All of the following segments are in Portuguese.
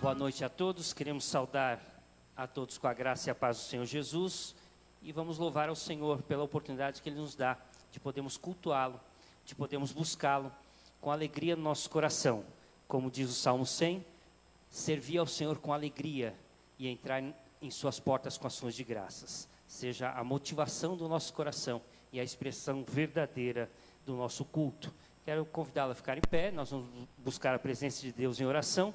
Boa noite a todos, queremos saudar a todos com a graça e a paz do Senhor Jesus e vamos louvar ao Senhor pela oportunidade que Ele nos dá de podermos cultuá-lo, de podermos buscá-lo com alegria no nosso coração. Como diz o Salmo 100, servir ao Senhor com alegria e entrar em suas portas com ações de graças. Seja a motivação do nosso coração e a expressão verdadeira do nosso culto. Quero convidá-lo a ficar em pé, nós vamos buscar a presença de Deus em oração,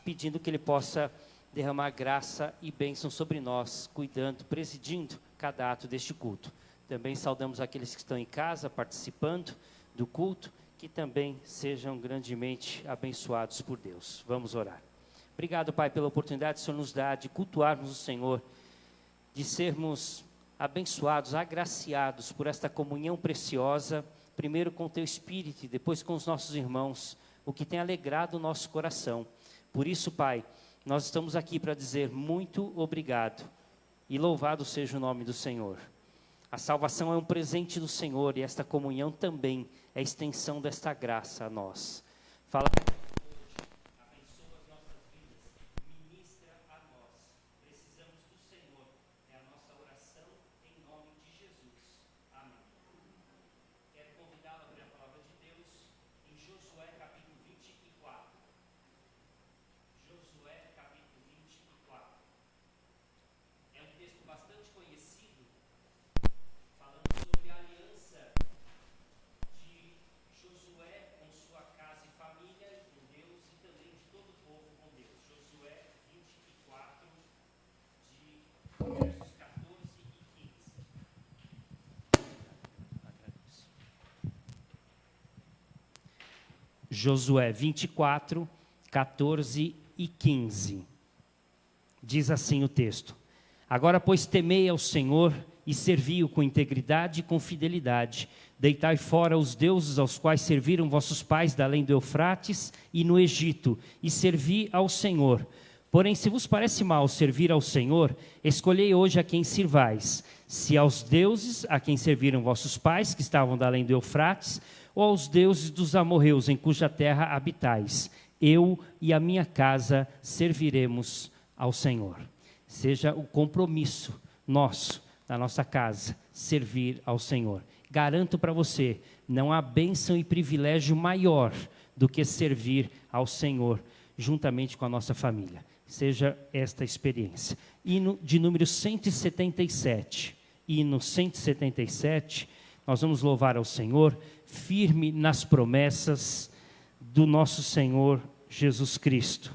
pedindo que Ele possa derramar graça e bênção sobre nós, cuidando, presidindo cada ato deste culto. Também saudamos aqueles que estão em casa, participando do culto, que também sejam grandemente abençoados por Deus. Vamos orar. Obrigado, Pai, pela oportunidade que o Senhor nos dá de cultuarmos o Senhor, de sermos abençoados, agraciados por esta comunhão preciosa, primeiro com o Teu Espírito e depois com os nossos irmãos, o que tem alegrado o nosso coração. Por isso, Pai, nós estamos aqui para dizer muito obrigado e louvado seja o nome do Senhor. A salvação é um presente do Senhor e esta comunhão também é extensão desta graça a nós. Fala hoje, abençoa as nossas vidas, ministra a nós. Precisamos do Senhor, é a nossa oração em nome de Jesus. Amém. Quero convidá-lo a abrir a palavra de Deus em Josué capítulo 24. Josué capítulo 24. É um texto bastante conhecido, falando sobre a aliança de Josué com sua casa e família, com Deus, e também de todo o povo com Deus. Josué 24, de versos 14 e 15. Agradeço. Josué 24, 14 e 15. Diz assim o texto: Agora, pois, temei ao Senhor e servi-o com integridade e com fidelidade. Deitai fora os deuses aos quais serviram vossos pais da além do Eufrates e no Egito, e servi ao Senhor. Porém, se vos parece mal servir ao Senhor, escolhei hoje a quem sirvais, se aos deuses a quem serviram vossos pais, que estavam da além do Eufrates, ou aos deuses dos amorreus, em cuja terra habitais. Eu e a minha casa serviremos ao Senhor. Seja o compromisso nosso, da nossa casa, servir ao Senhor. Garanto para você, não há bênção e privilégio maior do que servir ao Senhor, juntamente com a nossa família. Seja esta experiência. Hino de número 177. Hino 177, nós vamos louvar ao Senhor, firme nas promessas do nosso Senhor Jesus Cristo.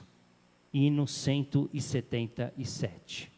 Hino 177.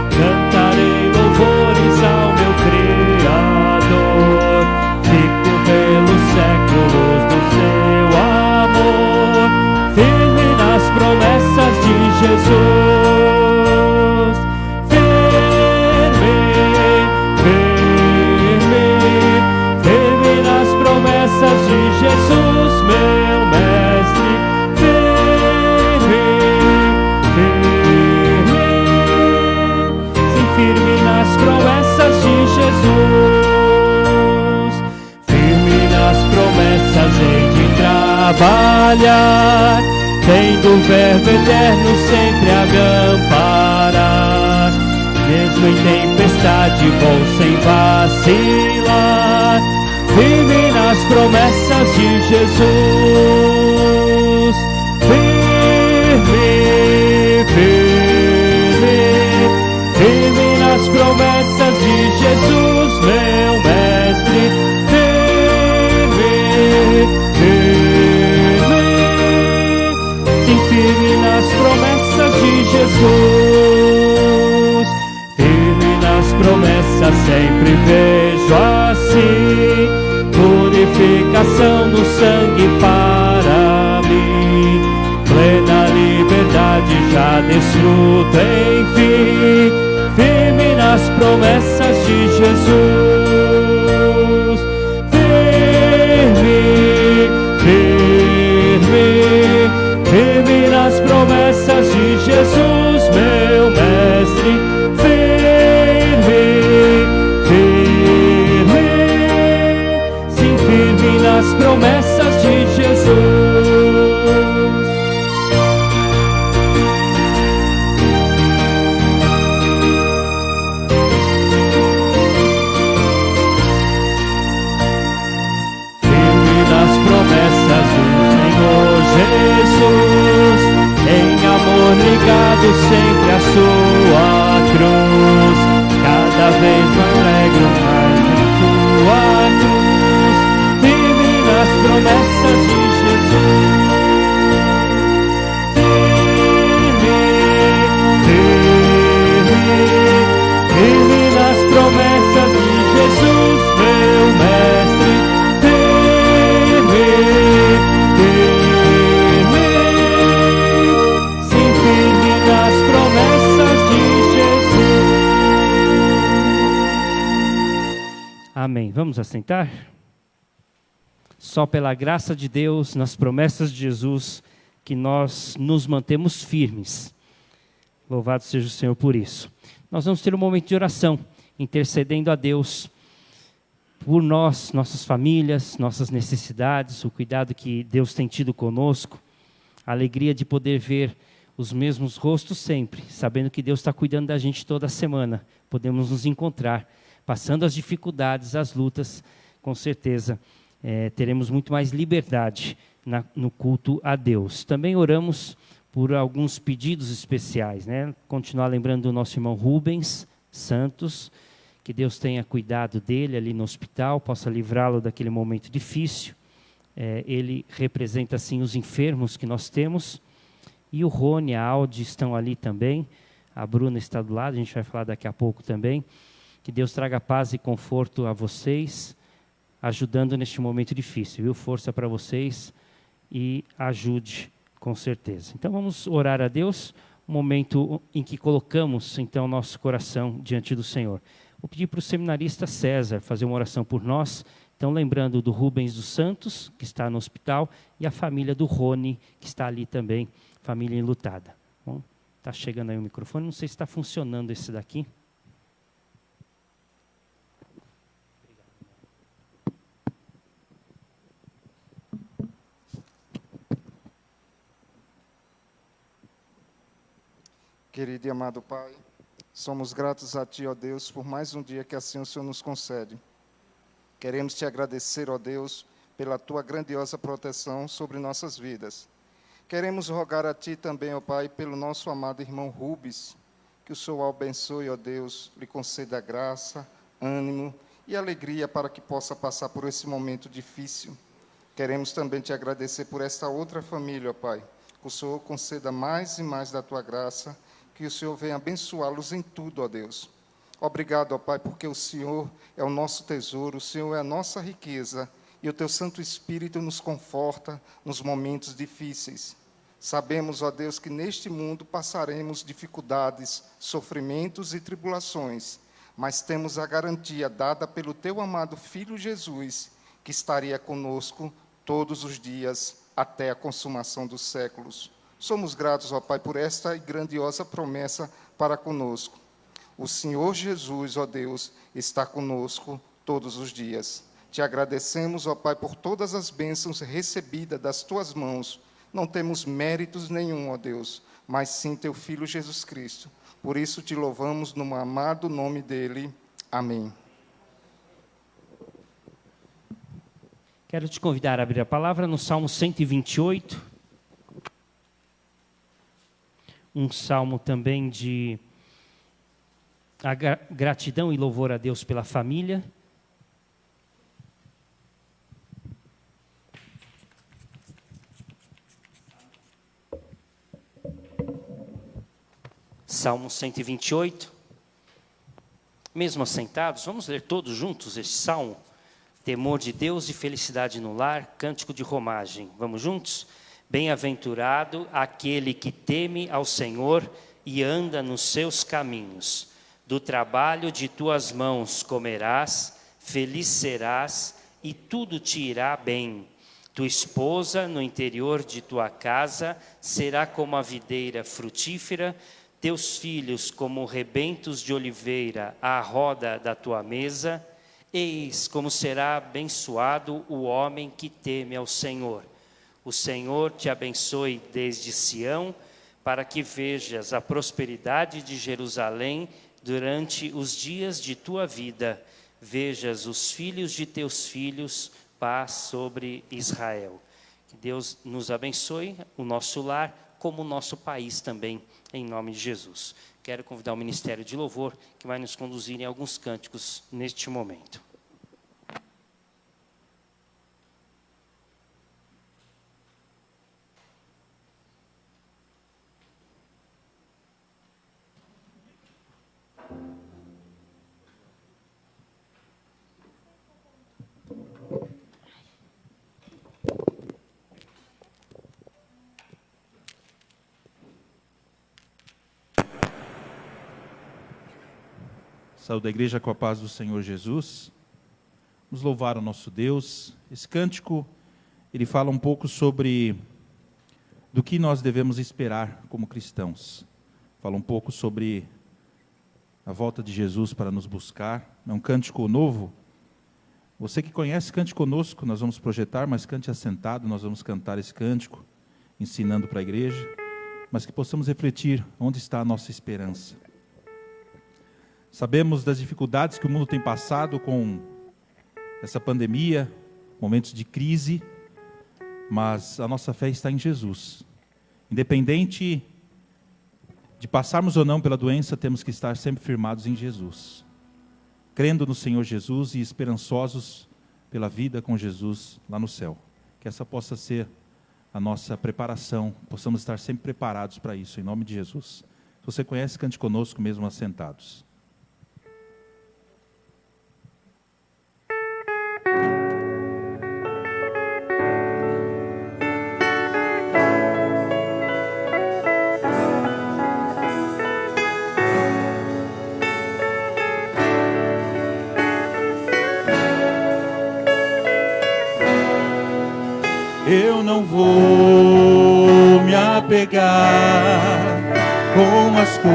Cantarei louvores ao meu Criador, fico pelos séculos do seu amor, firme nas promessas de Jesus. Firme, firme, firme nas promessas de Jesus, meu mestre. Firme nas promessas de Jesus, firme nas promessas hei de trabalhar, tendo o verbo eterno sempre a me amparar. Mesmo em tempestade vou sem vacilar, firme nas promessas de Jesus. Firme, firme, firme nas promessas de Jesus, meu mestre. Firme, firme, sim, firme nas promessas de Jesus. nas promessas sempre vejo assim, purificação no sangue para mim, plena liberdade já desfruto enfim, firme nas promessas de Jesus, firme, firme, firme nas promessas de Jesus, meu mestre, firme, firme, sim, firme nas promessas de Jesus. Firme nas promessas do Senhor Jesus, em amor ligado sempre à sua cruz, cada vez me alegro mais em tua cruz, firme nas promessas de Jesus, firme, firme, firme nas promessas de Jesus, meu mestre, firme, firme, sim, firme nas promessas de Jesus. Amém. Vamos assentar? Só pela graça de Deus, nas promessas de Jesus, que nós nos mantemos firmes. Louvado seja o Senhor por isso. Nós vamos ter um momento de oração, intercedendo a Deus por nós, nossas famílias, nossas necessidades, o cuidado que Deus tem tido conosco, a alegria de poder ver os mesmos rostos sempre, sabendo que Deus está cuidando da gente toda semana. Podemos nos encontrar, passando as dificuldades, as lutas, com certeza teremos muito mais liberdade no culto a Deus. Também oramos por alguns pedidos especiais, né? Continuar lembrando do nosso irmão Rubens Santos, que Deus tenha cuidado dele ali no hospital, possa livrá-lo daquele momento difícil. Ele representa, assim, os enfermos que nós temos. E o Rony, a Aldi estão ali também. A Bruna está do lado, a gente vai falar daqui a pouco também. Que Deus traga paz e conforto a vocês, ajudando neste momento difícil, viu? Força para vocês e ajude, com certeza. Então vamos orar a Deus, um momento em que colocamos, então, nosso coração diante do Senhor. Vou pedir para o seminarista César fazer uma oração por nós, então lembrando do Rubens dos Santos, que está no hospital, e a família do Rony, que está ali também, família enlutada. Bom, está chegando aí o microfone, não sei se está funcionando esse daqui. Querido e amado Pai, somos gratos a Ti, ó Deus, por mais um dia que assim o Senhor nos concede. Queremos Te agradecer, ó Deus, pela Tua grandiosa proteção sobre nossas vidas. Queremos rogar a Ti também, ó Pai, pelo nosso amado irmão Rubens, que o Senhor o abençoe, ó Deus, lhe conceda graça, ânimo e alegria para que possa passar por esse momento difícil. Queremos também Te agradecer por esta outra família, ó Pai, que o Senhor conceda mais e mais da Tua graça, que o Senhor venha abençoá-los em tudo, ó Deus. Obrigado, ó Pai, porque o Senhor é o nosso tesouro, o Senhor é a nossa riqueza, e o Teu Santo Espírito nos conforta nos momentos difíceis. Sabemos, ó Deus, que neste mundo passaremos dificuldades, sofrimentos e tribulações, mas temos a garantia dada pelo Teu amado Filho Jesus, que estaria conosco todos os dias até a consumação dos séculos. Somos gratos, ó Pai, por esta grandiosa promessa para conosco. O Senhor Jesus, ó Deus, está conosco todos os dias. Te agradecemos, ó Pai, por todas as bênçãos recebidas das Tuas mãos. Não temos méritos nenhum, ó Deus, mas sim Teu Filho Jesus Cristo. Por isso Te louvamos no amado nome dEle. Amém. Quero te convidar a abrir a palavra no Salmo 128. Um salmo também de gratidão e louvor a Deus pela família. Salmo 128, Mesmo assentados, vamos ler todos juntos este salmo? Temor de Deus e felicidade no lar, cântico de romagem. Vamos juntos? Bem-aventurado aquele que teme ao Senhor e anda nos seus caminhos. Do trabalho de tuas mãos comerás, feliz serás e tudo te irá bem. Tua esposa no interior de tua casa será como a videira frutífera, teus filhos como rebentos de oliveira à roda da tua mesa. Eis como será abençoado o homem que teme ao Senhor. O Senhor te abençoe desde Sião, para que vejas a prosperidade de Jerusalém durante os dias de tua vida. Vejas os filhos de teus filhos, paz sobre Israel. Que Deus nos abençoe, o nosso lar, como o nosso país também, em nome de Jesus. Quero convidar o Ministério de Louvor, que vai nos conduzir em alguns cânticos neste momento. Saúde a igreja com a paz do Senhor Jesus. Vamos louvar o nosso Deus. Esse cântico, ele fala um pouco sobre do que nós devemos esperar como cristãos. Fala um pouco sobre a volta de Jesus para nos buscar. É um cântico novo. Você que conhece, cante conosco, nós vamos projetar, mas cante assentado, nós vamos cantar esse cântico, ensinando para a igreja, mas que possamos refletir onde está a nossa esperança. Sabemos das dificuldades que o mundo tem passado com essa pandemia, momentos de crise, mas a nossa fé está em Jesus. Independente de passarmos ou não pela doença, temos que estar sempre firmados em Jesus, crendo no Senhor Jesus e esperançosos pela vida com Jesus lá no céu. Que essa possa ser a nossa preparação, possamos estar sempre preparados para isso, em nome de Jesus. Se você conhece, cante conosco mesmo assentados. Eu não vou me apegar com as coisas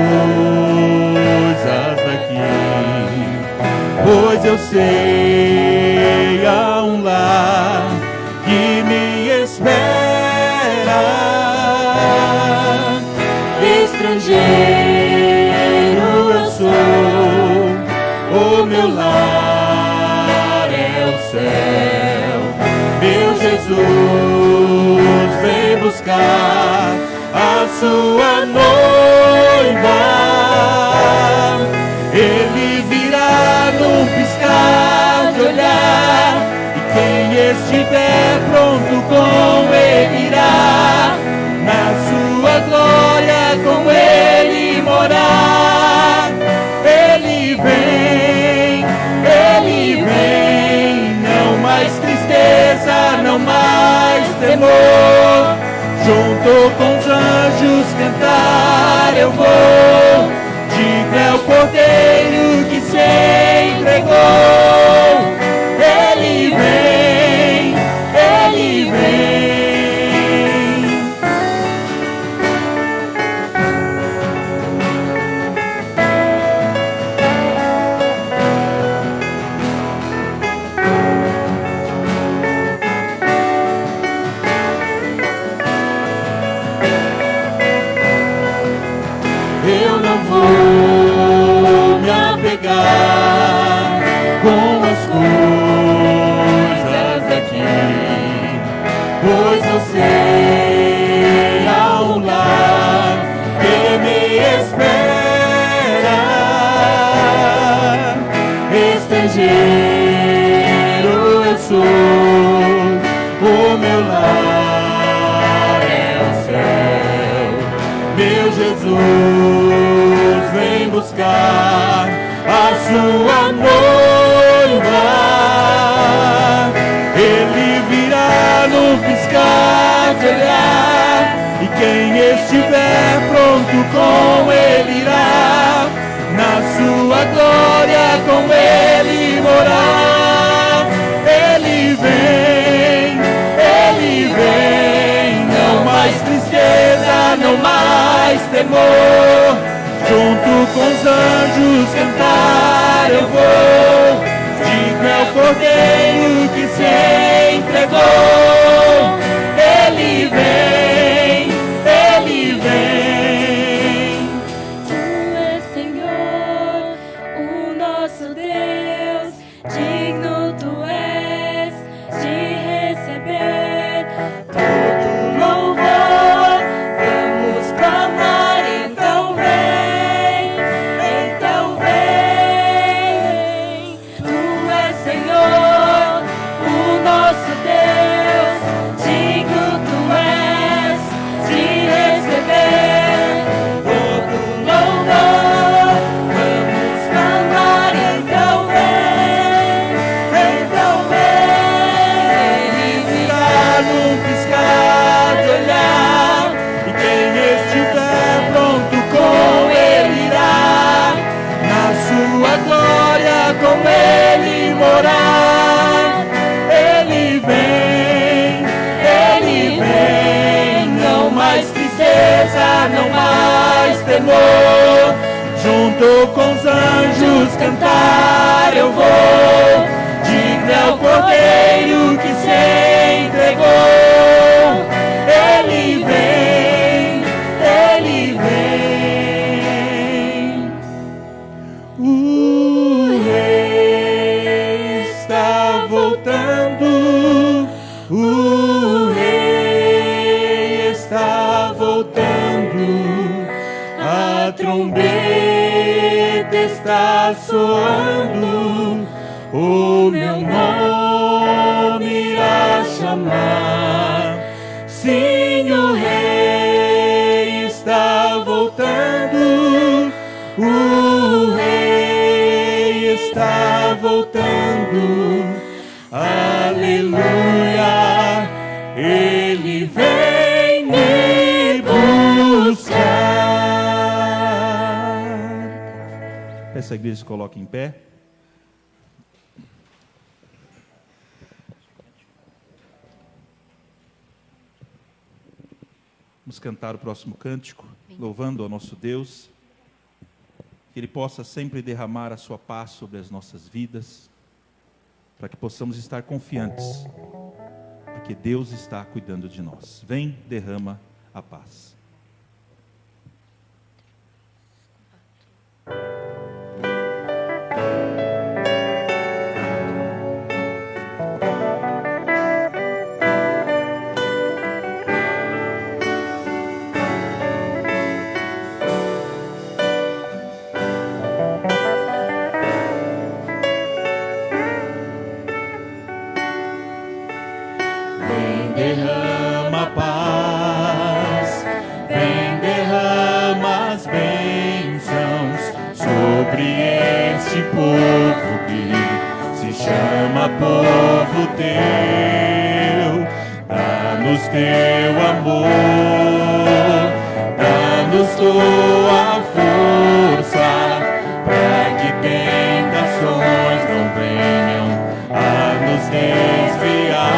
daqui, pois eu sei há um lar que me espera. Estrangeiro eu sou, o meu lar é o céu. Meu Jesus vem buscar a sua noiva. Ele virá num piscar de olhar, e quem estiver pronto com ele irá, na sua glória com ele morar. Ele vem, não mais tristeza, não mais temor. Junto com os anjos cantar eu vou. Digno é o Cordeiro que se entregou. Ele vem, ele vem. Eu não vou me apegar com as coisas daqui, pois eu sei há um lar que me espera. Estrangeiro eu sou, o meu lar é o céu. Meu Jesus vem buscar a sua noiva. Ele virá no piscar de olhar, e quem estiver pronto com ele irá, na sua glória com ele morar. Ele vem, não mais tristeza, não mais temor. Junto com os anjos cantar eu vou, digno é o Cordeiro que se entregou. Ele vem, Tu és Senhor, o nosso Deus, digno Tu és de receber todo louvor. Vamos clamar, então vem, Tu és Senhor, o nosso Deus, digno Tu és de receber todo louvor. Vamos clamar, então vem, Ele virá num piscar de olhar, e quem estiver pronto com ele irá, na sua glória com ele morar. Ele vem, não mais tristeza, não mais temor. Junto com os anjos cantar eu vou, digno é o Cordeiro que se entregou. Ele vem, o Rei está voltando, o Rei está voltando, a trombeta está soando, o meu nome irá chamar. Sim, o Rei está voltando, o Rei está voltando, aleluia, ele vem me buscar. Peço à igreja se coloque em pé. Vamos cantar o próximo cântico, louvando ao nosso Deus, que Ele possa sempre derramar a sua paz sobre as nossas vidas, para que possamos estar confiantes, porque Deus está cuidando de nós. Vem, derrama a paz. Vem, derrama a paz, vem, derrama as bênçãos sobre este povo que se chama povo teu. Dá-nos teu amor, dá-nos tua força, para que tentações não venham a nos desviar.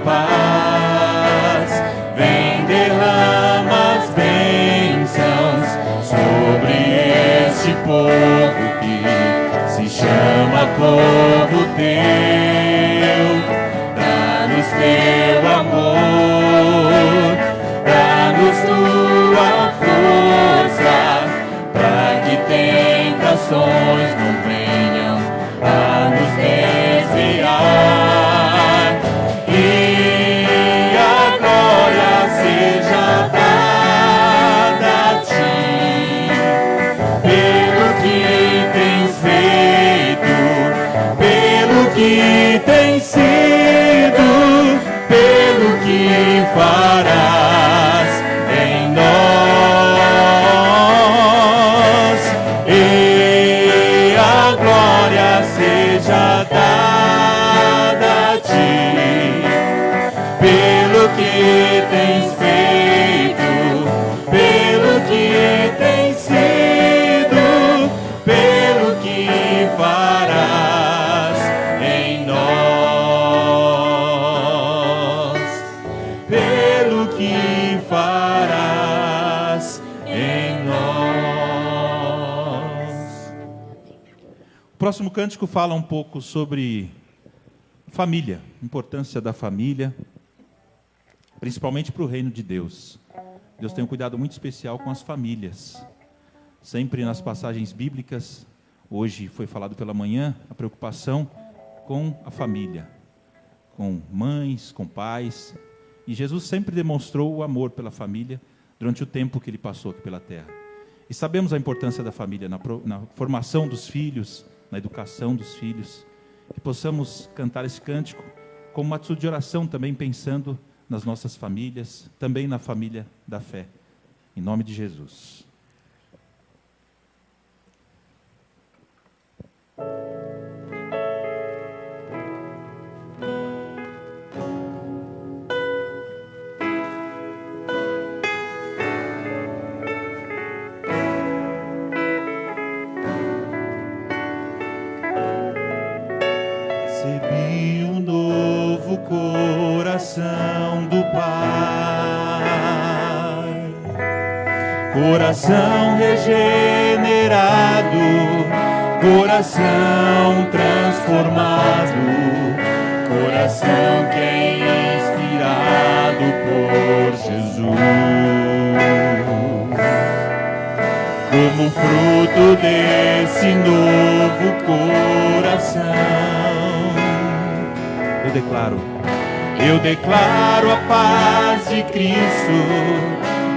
Paz, vem, derrama as bênçãos povo que se chama povo teu. Dá-nos teu amor, dá-nos tua força, para que tentações não venham a nos desviar. E a glória seja dada a ti, pelo que tens feito, pelo que tens sido, pelo que farás em nós. E a glória seja dada a ti, pelo que tens feito, pelo que tens sido, pelo que farás em nós, pelo que farás em nós. O próximo cântico fala um pouco sobre família, importância da família, principalmente para o reino de Deus. Deus tem um cuidado muito especial com as famílias. Sempre nas passagens bíblicas, hoje foi falado pela manhã, a preocupação com a família, com mães, com pais. E Jesus sempre demonstrou o amor pela família durante o tempo que ele passou aqui pela terra. E sabemos a importância da família na formação dos filhos, na educação dos filhos. Que possamos cantar esse cântico como uma atitude de oração também, pensando nas nossas famílias, também na família da fé. Em nome de Jesus. Recebi um novo coração do Pai, coração regenerado, coração transformado, coração que é inspirado por Jesus. Como fruto desse novo coração, eu declaro a paz de Cristo,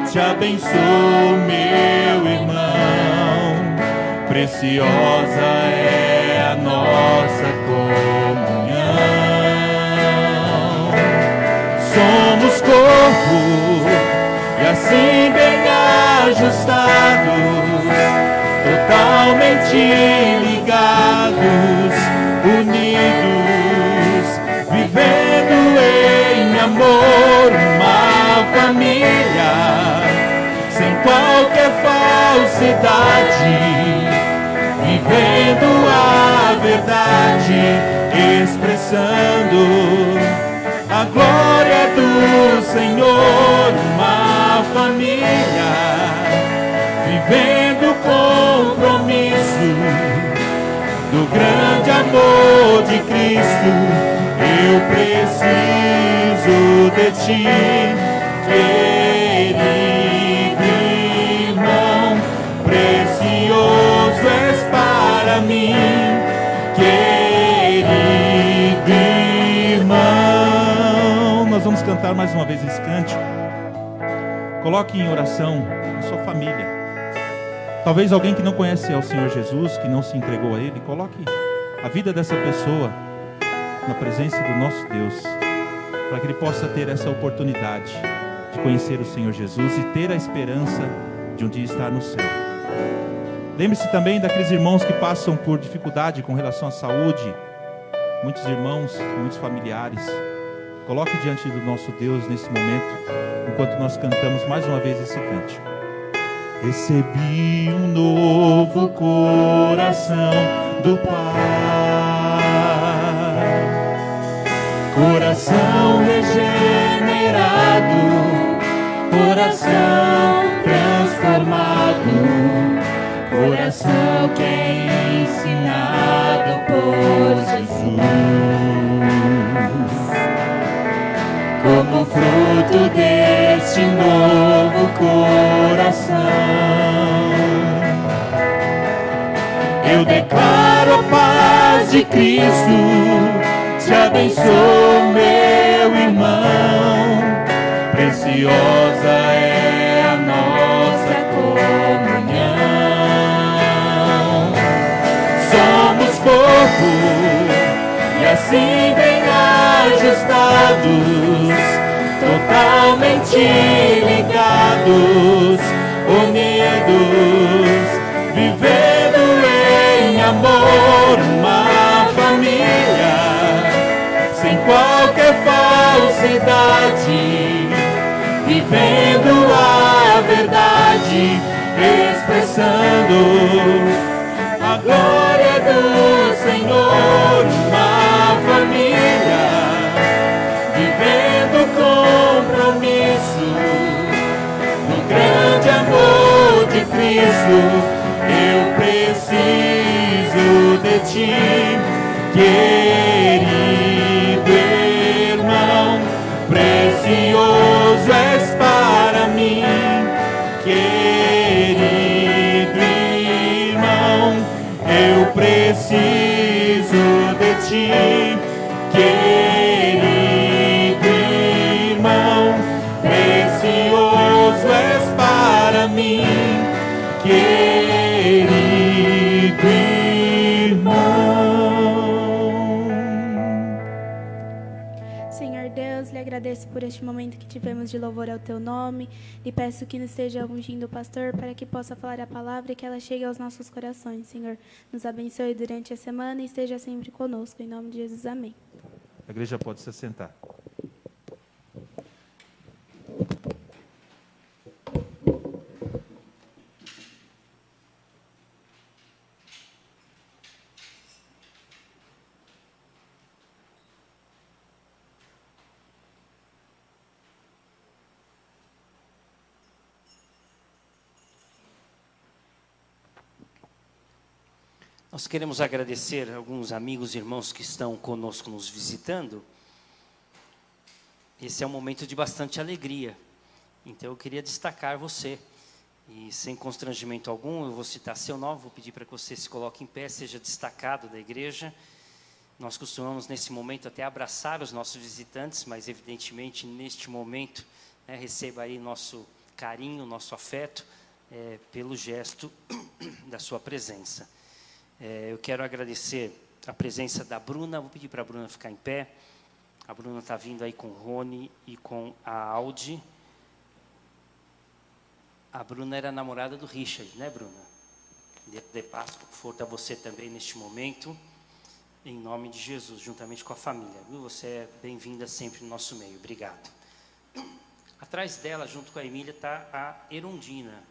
te abençoo, meu irmão, preciosa é a nossa comunhão. Somos corpo e assim bem ajustados, totalmente ligados, unidos, vivendo em amor, uma família, sem qualquer falsidade, vivendo a verdade, expressando a glória do Senhor, uma família, vivendo o compromisso do grande amor de Cristo. Eu preciso de ti, querido irmão, precioso és para mim, querido irmão. Nós vamos cantar mais uma vez esse cântico. Coloque em oração a sua família. Talvez alguém que não conhece ao Senhor Jesus, que não se entregou a Ele, coloque a vida dessa pessoa na presença do nosso Deus, para que ele possa ter essa oportunidade de conhecer o Senhor Jesus e ter a esperança de um dia estar no céu. Lembre-se também daqueles irmãos que passam por dificuldade com relação à saúde, muitos irmãos, muitos familiares. Coloque diante do nosso Deus nesse momento, enquanto nós cantamos mais uma vez esse cântico. Recebi um novo coração do Pai, coração regenerado, coração transformado, coração que é ensinado por Jesus, como fruto deste novo coração. Eu declaro a paz de Cristo, te abençoo, meu irmão. Preciosa é a nossa comunhão. Somos corpo e assim bem ajustados, totalmente ligados, unidos, vivendo em amor, uma família, sem qualquer falsidade, vivendo a verdade, expressando a glória do Senhor, uma família, vivendo compromisso no grande amor de Cristo. Eu preciso de ti, querido irmão, precioso és para mim, querido irmão. Eu preciso de ti, querido irmão, precioso és para mim, querido irmão. Senhor Deus, lhe agradeço por este momento que tivemos de louvor ao teu nome. Lhe peço que nos esteja ungindo o pastor para que possa falar a palavra e que ela chegue aos nossos corações. Senhor, nos abençoe durante a semana e esteja sempre conosco. Em nome de Jesus, amém. A igreja pode se assentar. Nós queremos agradecer a alguns amigos e irmãos que estão conosco nos visitando. Esse é um momento de bastante alegria. Então eu queria destacar você. E sem constrangimento algum, eu vou citar seu nome, vou pedir para que você se coloque em pé, seja destacado da igreja. Nós costumamos nesse momento até abraçar os nossos visitantes, mas evidentemente neste momento, receba aí nosso carinho, nosso afeto, pelo gesto da sua presença. Eu quero agradecer a presença da Bruna. Vou pedir para a Bruna ficar em pé. A Bruna está vindo aí com o Rony e com a Audi. A Bruna era namorada do Richard, né, Bruna? Deus dê paz, conforto a você também neste momento, em nome de Jesus, juntamente com a família. Viu? Você é bem-vinda sempre no nosso meio. Obrigado. Atrás dela, junto com a Emília, está a Erundina.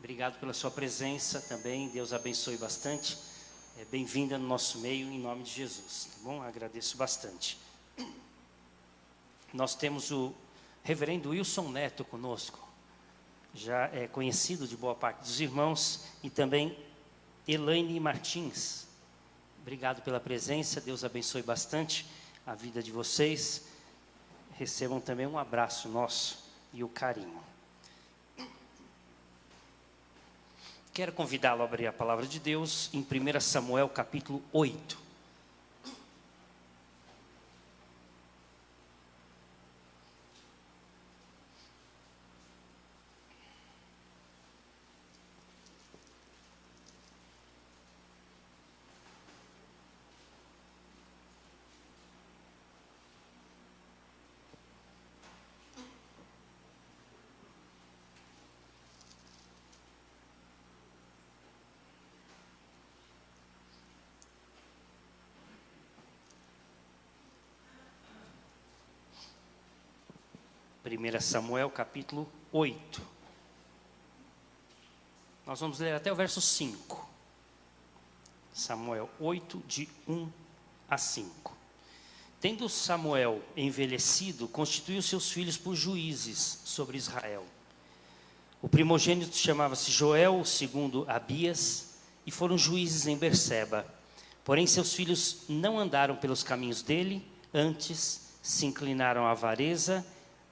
Obrigado pela sua presença também, Deus abençoe bastante. Bem-vinda no nosso meio, em nome de Jesus. Tá bom? Agradeço bastante. Nós temos o reverendo Wilson Neto conosco, já é conhecido de boa parte dos irmãos, e também Elaine Martins. Obrigado pela presença, Deus abençoe bastante a vida de vocês. Recebam também um abraço nosso e o carinho. Quero convidá-lo a abrir a palavra de Deus em 1 Samuel capítulo 8. Primeira Samuel, capítulo 8. Nós vamos ler até o verso 5. Samuel 8, de 1 a 5. Tendo Samuel envelhecido, constituiu seus filhos por juízes sobre Israel. O primogênito chamava-se Joel, o segundo Abias, e foram juízes em Berseba. Porém, seus filhos não andaram pelos caminhos dele, antes se inclinaram à avareza,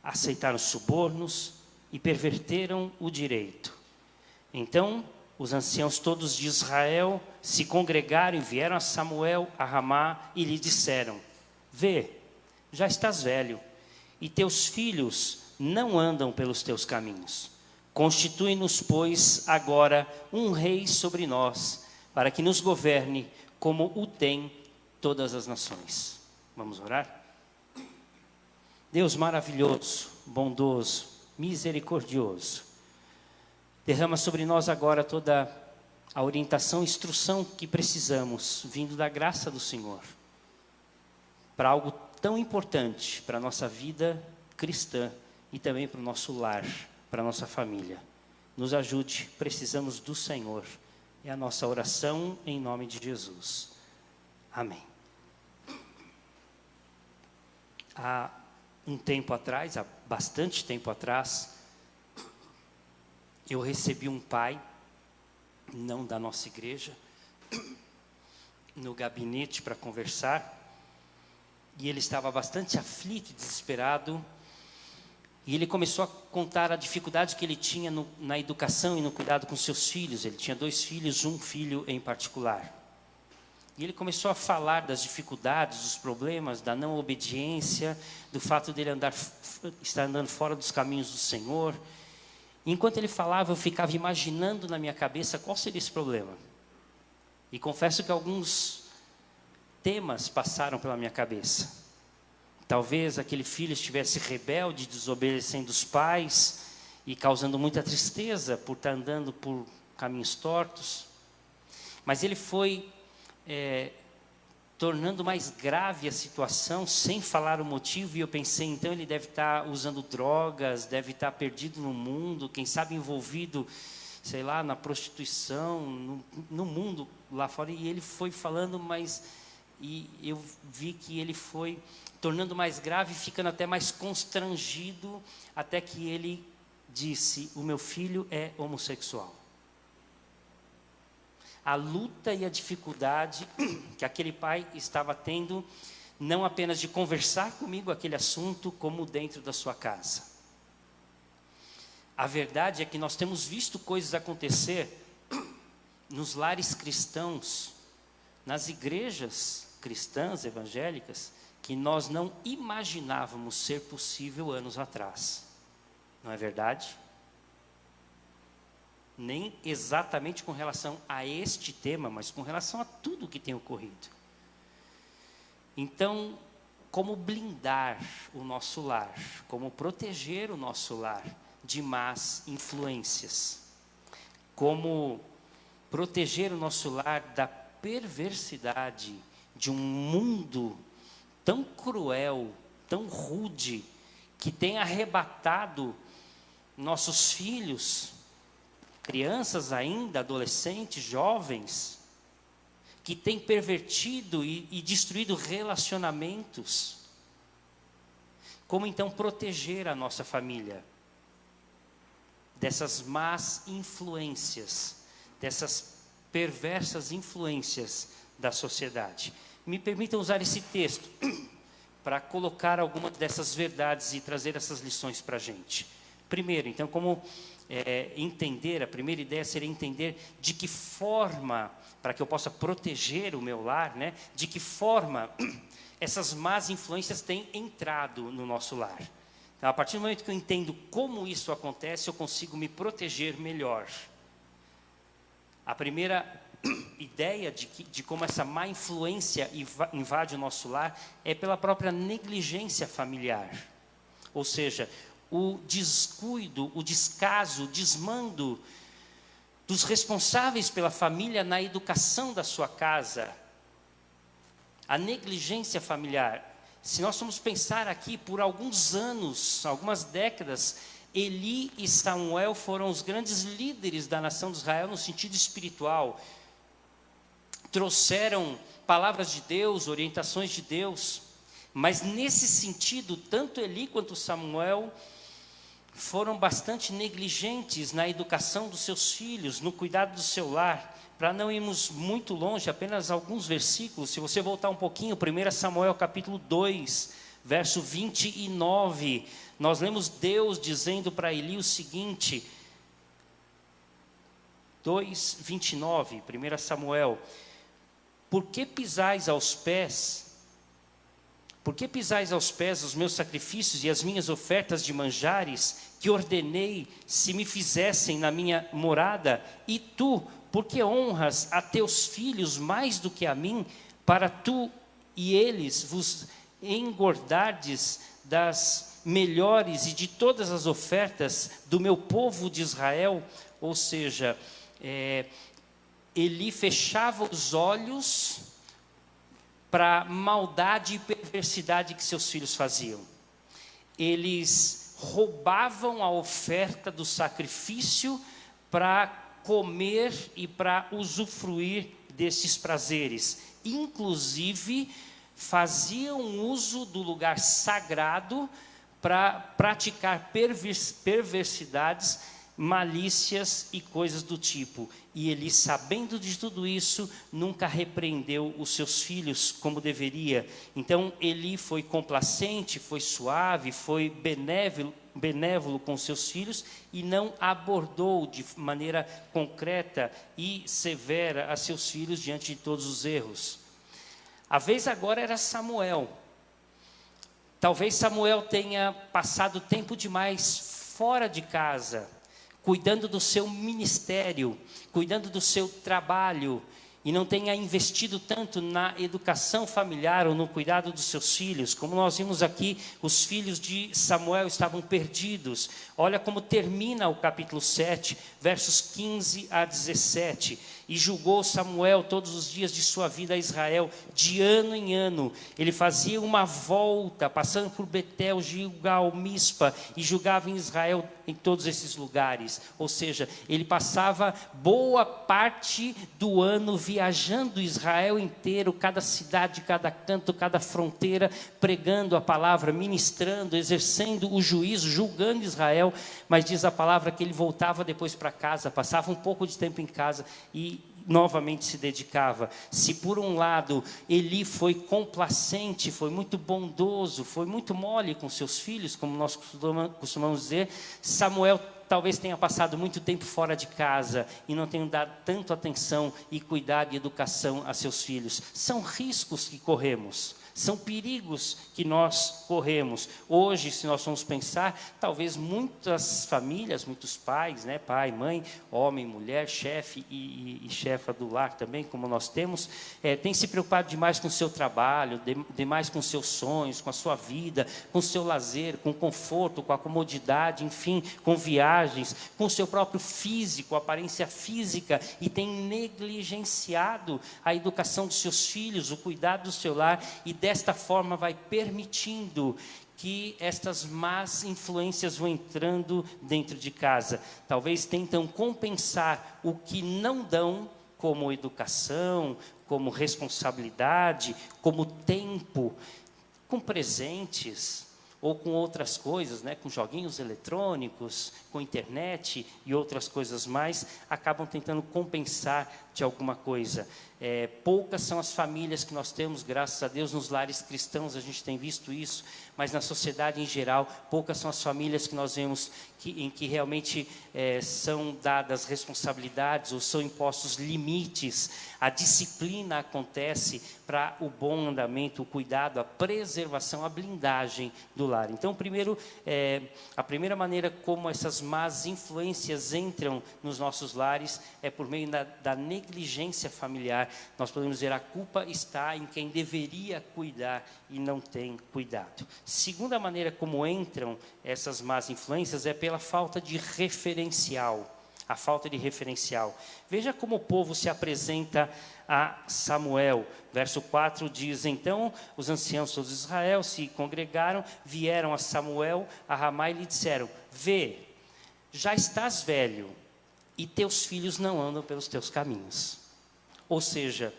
aceitaram subornos e perverteram o direito. Então, os anciãos todos de Israel se congregaram e vieram a Samuel a Ramá e lhe disseram: Vê, já estás velho, e teus filhos não andam pelos teus caminhos. Constitui-nos, pois, agora um rei sobre nós, para que nos governe como o tem todas as nações. Vamos orar? Deus maravilhoso, bondoso, misericordioso, derrama sobre nós agora toda a orientação e instrução que precisamos, vindo da graça do Senhor, para algo tão importante para a nossa vida cristã e também para o nosso lar, para a nossa família. Nos ajude, precisamos do Senhor. É a nossa oração em nome de Jesus. Amém. Há um tempo atrás, há bastante tempo atrás, eu recebi um pai, não da nossa igreja, no gabinete para conversar, e ele estava bastante aflito e desesperado, e ele começou a contar a dificuldade que ele tinha na educação e no cuidado com seus filhos. Ele tinha 2 filhos, um filho em particular. E ele começou a falar das dificuldades, dos problemas, da não obediência, do fato de ele estar andando fora dos caminhos do Senhor. E enquanto ele falava, eu ficava imaginando na minha cabeça qual seria esse problema. E confesso que alguns temas passaram pela minha cabeça. Talvez aquele filho estivesse rebelde, desobedecendo os pais e causando muita tristeza por estar andando por caminhos tortos. Mas ele foi tornando mais grave a situação, sem falar o motivo, e eu pensei, então ele deve estar usando drogas, deve estar perdido no mundo, quem sabe envolvido, sei lá, na prostituição, no mundo lá fora. E ele foi falando, e eu vi que ele foi tornando mais grave, ficando até mais constrangido, até que ele disse: o meu filho é homossexual. A luta e a dificuldade que aquele pai estava tendo, não apenas de conversar comigo aquele assunto, como dentro da sua casa. A verdade é que nós temos visto coisas acontecer nos lares cristãos, nas igrejas cristãs, evangélicas, que nós não imaginávamos ser possível anos atrás. Não é verdade? Nem exatamente com relação a este tema, mas com relação a tudo que tem ocorrido. Então, como blindar o nosso lar? Como proteger o nosso lar de más influências? Como proteger o nosso lar da perversidade de um mundo tão cruel, tão rude, que tem arrebatado nossos filhos, crianças ainda, adolescentes, jovens, que tem pervertido e destruído relacionamentos. Como então proteger a nossa família dessas más influências, dessas perversas influências da sociedade? Me permitam usar esse texto para colocar algumas dessas verdades e trazer essas lições para a gente. Primeiro, então, como entender, a primeira ideia seria entender de que forma, para que eu possa proteger o meu lar, né, de que forma essas más influências têm entrado no nosso lar. Então, a partir do momento que eu entendo como isso acontece, eu consigo me proteger melhor. A primeira ideia de como essa má influência invade o nosso lar é pela própria negligência familiar. Ou seja, o descuido, o descaso, o desmando dos responsáveis pela família na educação da sua casa. A negligência familiar. Se nós formos pensar aqui, por alguns anos, algumas décadas, Eli e Samuel foram os grandes líderes da nação de Israel no sentido espiritual. Trouxeram palavras de Deus, orientações de Deus, mas nesse sentido, tanto Eli quanto Samuel foram bastante negligentes na educação dos seus filhos, no cuidado do seu lar. Para não irmos muito longe, apenas alguns versículos, se você voltar um pouquinho, 1 Samuel capítulo 2, verso 29, nós lemos Deus dizendo para Eli o seguinte, 2, 29, 1 Samuel, por que pisais aos pés os meus sacrifícios e as minhas ofertas de manjares, que ordenei se me fizessem na minha morada? E tu, por que honras a teus filhos mais do que a mim, para tu e eles vos engordardes das melhores e de todas as ofertas do meu povo de Israel? Ou seja, Eli fechava os olhos para a maldade e perversidade que seus filhos faziam. Eles roubavam a oferta do sacrifício para comer e para usufruir desses prazeres. Inclusive, faziam uso do lugar sagrado para praticar perversidades, malícias e coisas do tipo. E Eli, sabendo de tudo isso, nunca repreendeu os seus filhos como deveria. Então Eli foi complacente, foi suave, foi benévolo com seus filhos e não abordou de maneira concreta e severa a seus filhos diante de todos os erros. A vez agora era Samuel. Talvez Samuel tenha passado tempo demais fora de casa, cuidando do seu ministério, cuidando do seu trabalho, e não tenha investido tanto na educação familiar ou no cuidado dos seus filhos. Como nós vimos aqui, os filhos de Samuel estavam perdidos. Olha como termina o capítulo 7, versos 15 a 17. E julgou Samuel todos os dias de sua vida a Israel, de ano em ano. Ele fazia uma volta, passando por Betel, Gilgal, Mispa, e julgava em Israel em todos esses lugares. Ou seja, ele passava boa parte do ano viajando Israel inteiro, cada cidade, cada canto, cada fronteira, pregando a palavra, ministrando, exercendo o juízo, julgando Israel. Mas diz a palavra que ele voltava depois para casa, passava um pouco de tempo em casa e novamente se dedicava. Se por um lado Eli foi complacente, foi muito bondoso, foi muito mole com seus filhos, como nós costumamos dizer, Samuel talvez tenha passado muito tempo fora de casa e não tenha dado tanto atenção e cuidado e educação a seus filhos. São riscos que corremos, são perigos que nós corremos. Hoje, se nós formos pensar, talvez muitas famílias, muitos pais, né, pai, mãe, homem, mulher, chefe e chefa do lar também, como nós temos, têm se preocupado demais com o seu trabalho, demais com seus sonhos, com a sua vida, com o seu lazer, com o conforto, com a comodidade, enfim, com viagens, com o seu próprio físico, aparência física, e tem negligenciado a educação dos seus filhos, o cuidado do seu lar, e desta forma vai permitindo que estas más influências vão entrando dentro de casa. Talvez tentam compensar o que não dão, como educação, como responsabilidade, como tempo, com presentes ou com outras coisas, né, com joguinhos eletrônicos, com internet e outras coisas mais, acabam tentando compensar de alguma coisa. Poucas são as famílias que nós temos, graças a Deus, nos lares cristãos a gente tem visto isso, mas na sociedade em geral, poucas são as famílias que nós vemos em que realmente são dadas responsabilidades ou são impostos limites. A disciplina acontece para o bom andamento, o cuidado, a preservação, a blindagem do lar. Então, primeiro, a primeira maneira como essas más influências entram nos nossos lares é por meio da negligência familiar. Nós podemos dizer, a culpa está em quem deveria cuidar e não tem cuidado. Segunda maneira como entram essas más influências é pela falta de referencial. A falta de referencial. Veja como o povo se apresenta a Samuel. Verso 4 diz, então os anciãos todos de Israel se congregaram, vieram a Samuel, a Ramá, e lhe disseram, vê, já estás velho, e teus filhos não andam pelos teus caminhos. Ou seja,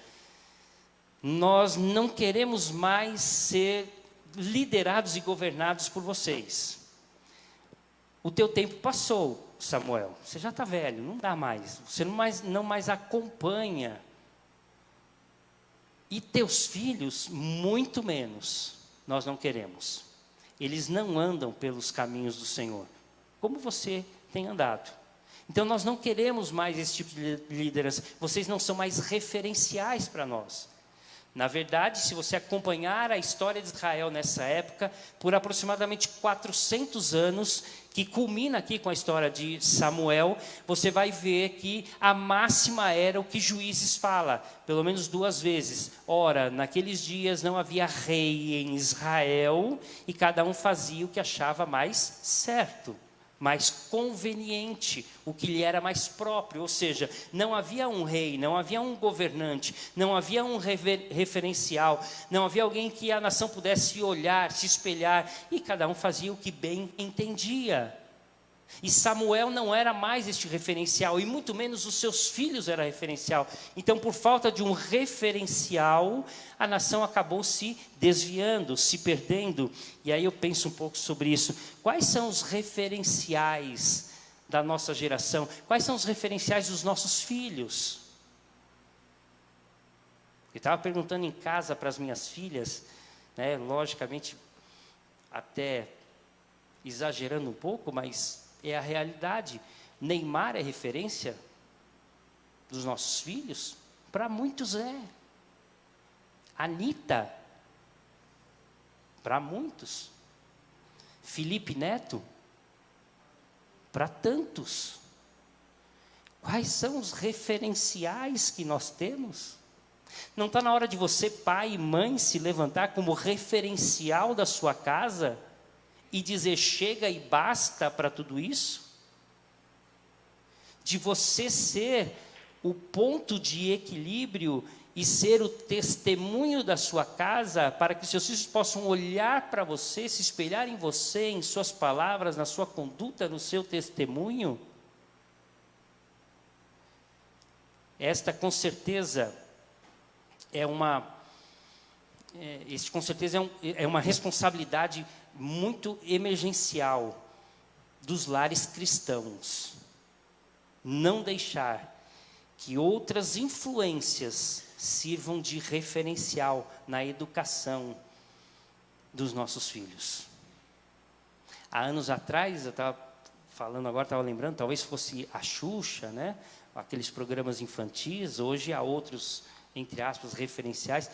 nós não queremos mais ser liderados e governados por vocês. O teu tempo passou, Samuel. Você já está velho, não dá mais. Você não mais acompanha. E teus filhos, muito menos, nós não queremos. Eles não andam pelos caminhos do Senhor, como você tem andado. Então nós não queremos mais esse tipo de liderança. Vocês não são mais referenciais para nós. Na verdade, se você acompanhar a história de Israel nessa época, por aproximadamente 400 anos, que culmina aqui com a história de Samuel, você vai ver que a máxima era o que Juízes fala, pelo menos 2 vezes. Ora, naqueles dias não havia rei em Israel, e cada um fazia o que achava mais certo, mais conveniente, o que lhe era mais próprio. Ou seja, não havia um rei, não havia um governante, não havia um referencial, não havia alguém que a nação pudesse olhar, se espelhar, e cada um fazia o que bem entendia. E Samuel não era mais este referencial, e muito menos os seus filhos eram referencial. Então, por falta de um referencial, a nação acabou se desviando, se perdendo. E aí eu penso um pouco sobre isso. Quais são os referenciais da nossa geração? Quais são os referenciais dos nossos filhos? Eu estava perguntando em casa para as minhas filhas, né, logicamente, até exagerando um pouco, mas é a realidade. Neymar é referência dos nossos filhos? Para muitos é. Anitta, para muitos. Felipe Neto, para tantos. Quais são os referenciais que nós temos? Não está na hora de você, pai e mãe, se levantar como referencial da sua casa e dizer chega e basta para tudo isso? De você ser o ponto de equilíbrio e ser o testemunho da sua casa, para que seus filhos possam olhar para você, se espelhar em você, em suas palavras, na sua conduta, no seu testemunho? Esta com certeza é uma responsabilidade muito emergencial dos lares cristãos. Não deixar que outras influências sirvam de referencial na educação dos nossos filhos. Há anos atrás, eu estava falando agora, estava lembrando, talvez fosse a Xuxa, né? Aqueles programas infantis. Hoje há outros, entre aspas, referenciais.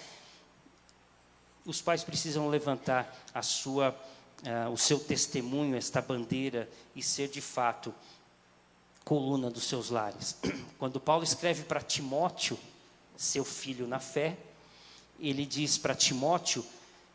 Os pais precisam levantar o seu testemunho, esta bandeira, e ser de fato coluna dos seus lares. Quando Paulo escreve para Timóteo, seu filho na fé, ele diz para Timóteo,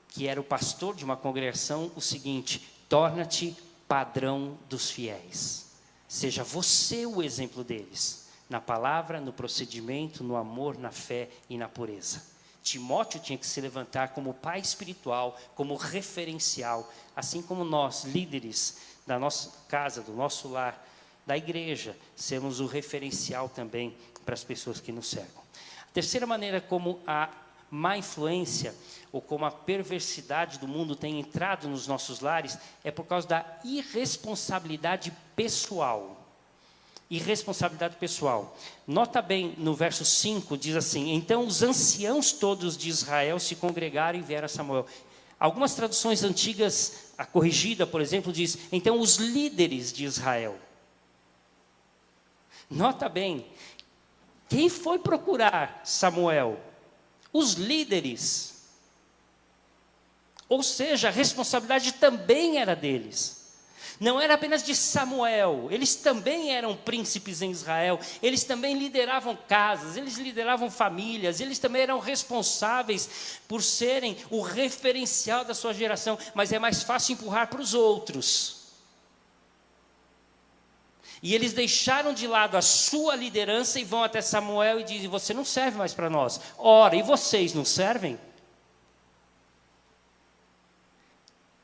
que era o pastor de uma congregação, o seguinte: torna-te padrão dos fiéis. Seja você o exemplo deles, na palavra, no procedimento, no amor, na fé e na pureza. Timóteo tinha que se levantar como pai espiritual, como referencial, assim como nós, líderes da nossa casa, do nosso lar, da igreja, sermos o referencial também para as pessoas que nos cercam. A terceira maneira como a má influência ou como a perversidade do mundo tem entrado nos nossos lares é por causa da irresponsabilidade pessoal. Irresponsabilidade pessoal. Nota bem, no verso 5, diz assim: então os anciãos todos de Israel se congregaram e vieram a Samuel. Algumas traduções antigas, a corrigida, por exemplo, diz: então os líderes de Israel. Nota bem, quem foi procurar Samuel? Os líderes. Ou seja, a responsabilidade também era deles. Não era apenas de Samuel, eles também eram príncipes em Israel, eles também lideravam casas, eles lideravam famílias, eles também eram responsáveis por serem o referencial da sua geração, mas é mais fácil empurrar para os outros. E eles deixaram de lado a sua liderança e vão até Samuel e dizem: você não serve mais para nós. Ora, e vocês não servem?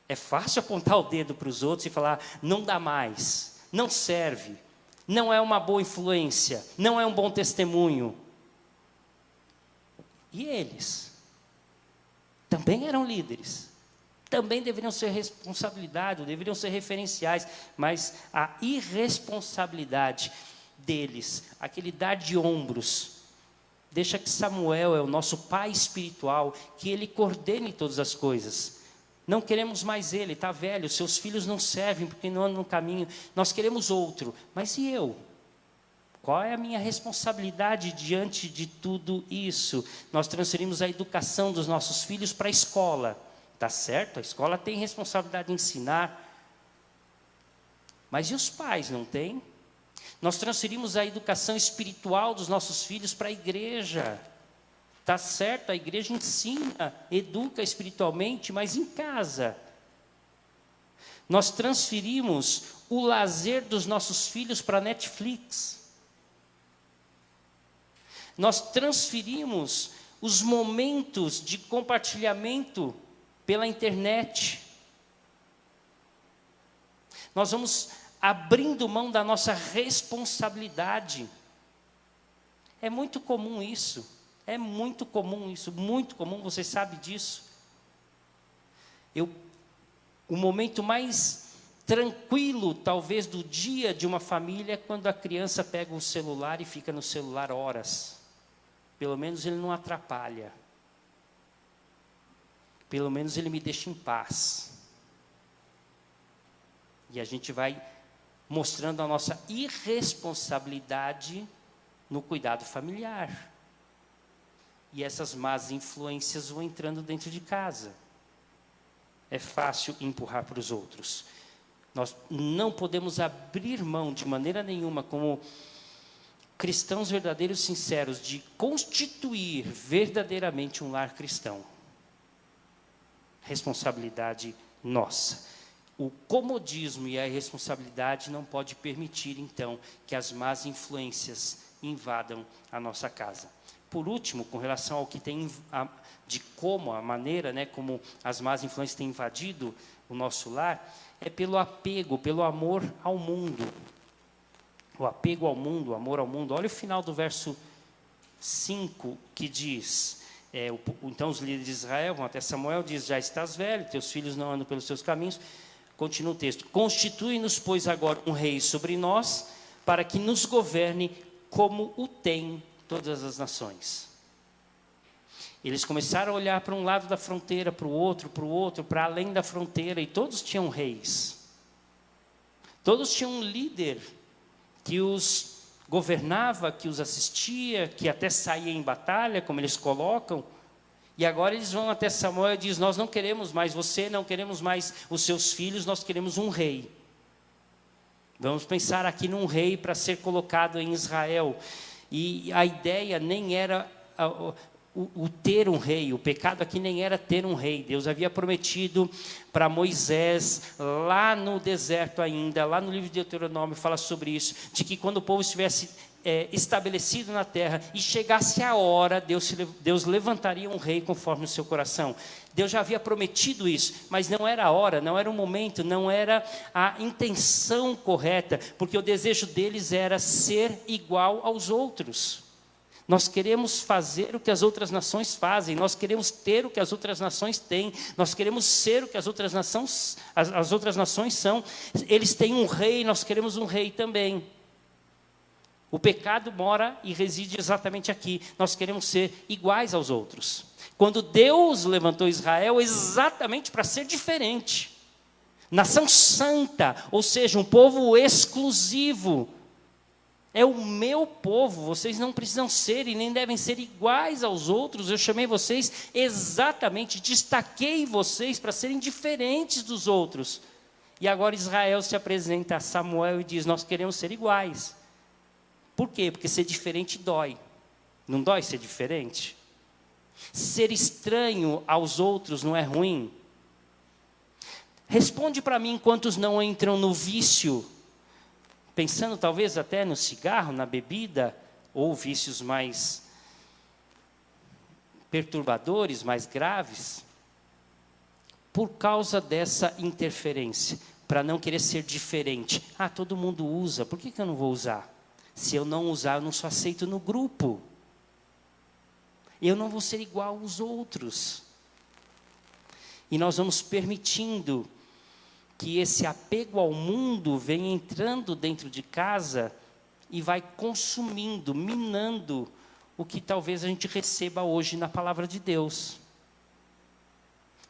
É fácil apontar o dedo para os outros e falar: não dá mais, não serve, não é uma boa influência, não é um bom testemunho. E eles também eram líderes, também deveriam ser responsabilidade, deveriam ser referenciais, mas a irresponsabilidade deles, aquele dar de ombros, deixa que Samuel é o nosso pai espiritual, que ele coordene todas as coisas. Não queremos mais ele, está velho, seus filhos não servem porque não andam no caminho, nós queremos outro. Mas e eu? Qual é a minha responsabilidade diante de tudo isso? Nós transferimos a educação dos nossos filhos para a escola. Está certo? A escola tem responsabilidade de ensinar. Mas e os pais, não têm? Nós transferimos a educação espiritual dos nossos filhos para a igreja. Está certo, a igreja ensina, educa espiritualmente, mas em casa. Nós transferimos o lazer dos nossos filhos para a Netflix. Nós transferimos os momentos de compartilhamento pela internet. Nós vamos abrindo mão da nossa responsabilidade. É muito comum isso. É muito comum isso, muito comum, você sabe disso. O momento mais tranquilo, talvez, do dia de uma família é quando a criança pega o celular e fica no celular horas. Pelo menos ele não atrapalha. Pelo menos ele me deixa em paz. E a gente vai mostrando a nossa irresponsabilidade no cuidado familiar. E essas más influências vão entrando dentro de casa. É fácil empurrar para os outros. Nós não podemos abrir mão de maneira nenhuma, como cristãos verdadeiros sinceros, de constituir verdadeiramente um lar cristão. Responsabilidade nossa. O comodismo e a irresponsabilidade não pode permitir, então, que as más influências invadam a nossa casa. Por último, com relação ao que tem, de como, a maneira, né, como as más influências têm invadido o nosso lar, é pelo apego, pelo amor ao mundo. O apego ao mundo, o amor ao mundo. Olha o final do verso 5, que diz, então os líderes de Israel vão até Samuel, diz, já estás velho, teus filhos não andam pelos teus caminhos. Continua o texto, constitui-nos, pois, agora um rei sobre nós, para que nos governe como o tem todas as nações. Eles começaram a olhar para um lado da fronteira, para o outro, para além da fronteira, e todos tinham reis. Todos tinham um líder que os governava, que os assistia, que até saía em batalha, como eles colocam. E agora eles vão até Samuel e dizem, nós não queremos mais você, não queremos mais os seus filhos, nós queremos um rei. Vamos pensar aqui num rei para ser colocado em Israel. E a ideia nem era o ter um rei, o pecado aqui nem era ter um rei. Deus havia prometido para Moisés, lá no deserto ainda, lá no livro de Deuteronômio, fala sobre isso, de que quando o povo estivesse estabelecido na terra e chegasse a hora, Deus levantaria um rei conforme o seu coração. Deus já havia prometido isso, mas não era a hora, não era o momento, não era a intenção correta, porque o desejo deles era ser igual aos outros. Nós queremos fazer o que as outras nações fazem, nós queremos ter o que as outras nações têm, nós queremos ser o que as outras nações são. Eles têm um rei, nós queremos um rei também. O pecado mora e reside exatamente aqui. Nós queremos ser iguais aos outros. Quando Deus levantou Israel, exatamente para ser diferente. Nação santa, ou seja, um povo exclusivo. É o meu povo, vocês não precisam ser e nem devem ser iguais aos outros. Eu chamei vocês exatamente, destaquei vocês para serem diferentes dos outros. E agora Israel se apresenta a Samuel e diz, nós queremos ser iguais. Por quê? Porque ser diferente dói. Não dói ser diferente? Ser estranho aos outros não é ruim? Responde para mim quantos não entram no vício, pensando talvez até no cigarro, na bebida, ou vícios mais perturbadores, mais graves, por causa dessa interferência, para não querer ser diferente. Ah, todo mundo usa, por que eu não vou usar? Se eu não usar, eu não sou aceito no grupo. Eu não vou ser igual aos outros. E nós vamos permitindo que esse apego ao mundo venha entrando dentro de casa e vai consumindo, minando o que talvez a gente receba hoje na palavra de Deus.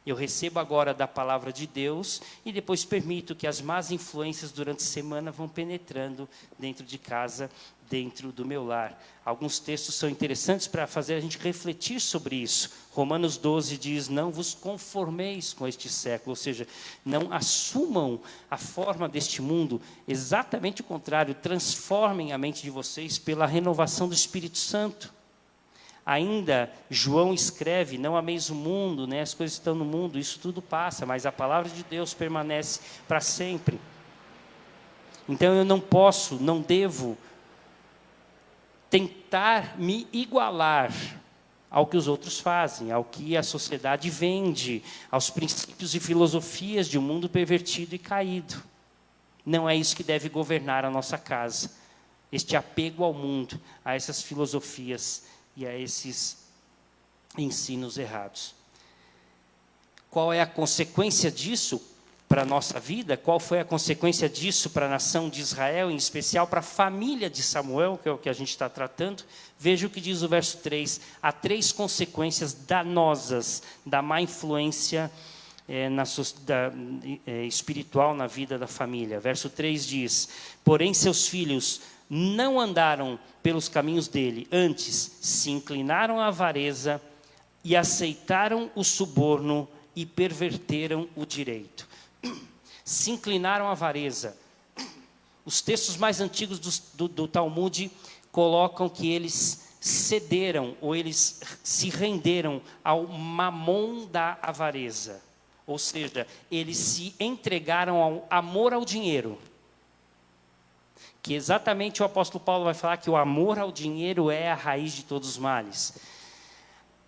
Eu recebo agora da palavra de Deus e depois permito que as más influências durante a semana vão penetrando dentro de casa, dentro do meu lar. Alguns textos são interessantes para fazer a gente refletir sobre isso. Romanos 12 diz, não vos conformeis com este século, ou seja, não assumam a forma deste mundo, exatamente o contrário, transformem a mente de vocês pela renovação do Espírito Santo. Ainda, João escreve, não ameis o mundo, né? As coisas estão no mundo, isso tudo passa, mas a palavra de Deus permanece para sempre. Então eu não posso, não devo tentar me igualar ao que os outros fazem, ao que a sociedade vende, aos princípios e filosofias de um mundo pervertido e caído. Não é isso que deve governar a nossa casa. Este apego ao mundo, a essas filosofias e a esses ensinos errados. Qual é a consequência disso para a nossa vida? Qual foi a consequência disso para a nação de Israel, em especial para a família de Samuel, que é o que a gente está tratando? Veja o que diz o verso 3. Há 3 consequências danosas da má influência espiritual na vida da família. Verso 3 diz, porém seus filhos não andaram pelos caminhos dele, antes se inclinaram à avareza e aceitaram o suborno e perverteram o direito. Se inclinaram à avareza. Os textos mais antigos do Talmud colocam que eles cederam, ou eles se renderam ao mamon da avareza. Ou seja, eles se entregaram ao amor ao dinheiro. Que exatamente o apóstolo Paulo vai falar que o amor ao dinheiro é a raiz de todos os males.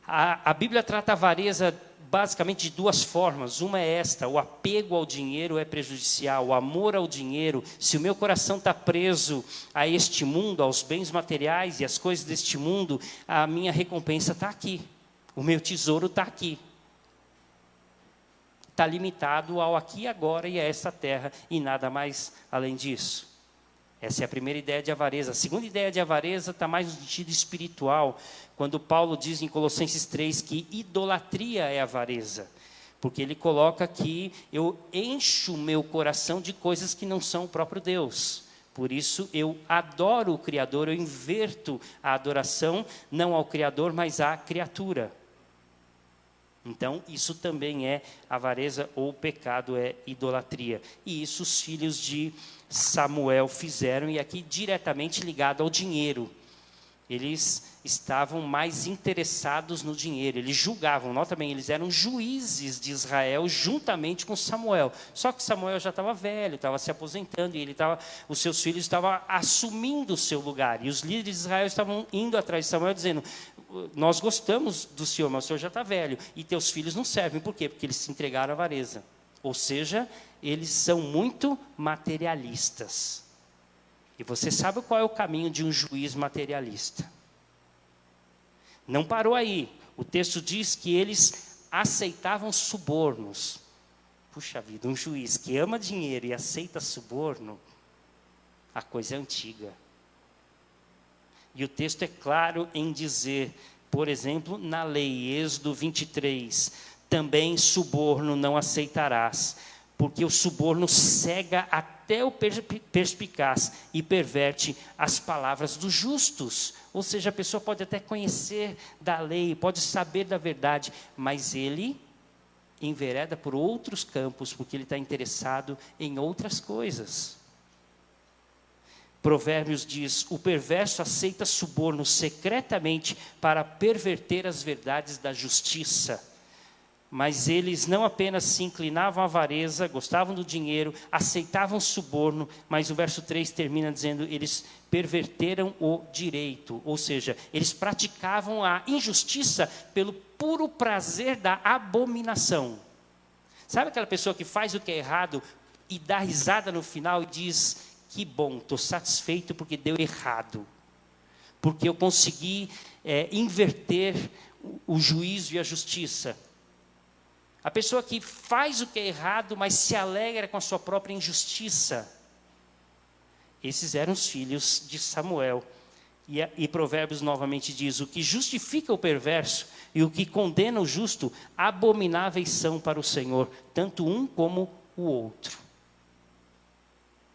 A Bíblia trata a avareza basicamente de 2 formas. Uma é esta, o apego ao dinheiro é prejudicial, o amor ao dinheiro. Se o meu coração está preso a este mundo, aos bens materiais e às coisas deste mundo, a minha recompensa está aqui. O meu tesouro está aqui. Está limitado ao aqui e agora e a esta terra e nada mais além disso. Essa é a primeira ideia de avareza. A segunda ideia de avareza está mais no sentido espiritual, quando Paulo diz em Colossenses 3 que idolatria é avareza, porque ele coloca que eu encho o meu coração de coisas que não são o próprio Deus. Por isso eu adoro o Criador, eu inverto a adoração não ao Criador, mas à criatura. Então, isso também é avareza, ou o pecado é idolatria. E isso os filhos de Samuel fizeram, e aqui diretamente ligado ao dinheiro. Eles estavam mais interessados no dinheiro, eles julgavam, nota bem, eles eram juízes de Israel juntamente com Samuel. Só que Samuel já estava velho, estava se aposentando, e os seus filhos estavam assumindo o seu lugar. E os líderes de Israel estavam indo atrás de Samuel, dizendo, nós gostamos do Senhor, mas o Senhor já está velho, e teus filhos não servem. Por quê? Porque eles se entregaram à avareza. Ou seja, eles são muito materialistas. E você sabe qual é o caminho de um juiz materialista. Não parou aí. O texto diz que eles aceitavam subornos. Puxa vida, um juiz que ama dinheiro e aceita suborno, a coisa é antiga. E o texto é claro em dizer, por exemplo, na lei, Êxodo 23, também suborno não aceitarás, porque o suborno cega até o perspicaz e perverte as palavras dos justos. Ou seja, a pessoa pode até conhecer da lei, pode saber da verdade, mas ele envereda por outros campos, porque ele está interessado em outras coisas. Provérbios diz, o perverso aceita suborno secretamente para perverter as verdades da justiça. Mas eles não apenas se inclinavam à avareza, gostavam do dinheiro, aceitavam suborno, mas o verso 3 termina dizendo, eles perverteram o direito, ou seja, eles praticavam a injustiça pelo puro prazer da abominação. Sabe aquela pessoa que faz o que é errado e dá risada no final e diz, que bom, estou satisfeito porque deu errado, porque eu consegui inverter o juízo e a justiça. A pessoa que faz o que é errado, mas se alegra com a sua própria injustiça. Esses eram os filhos de Samuel. E Provérbios novamente diz: o que justifica o perverso e o que condena o justo, abomináveis são para o Senhor, tanto um como o outro.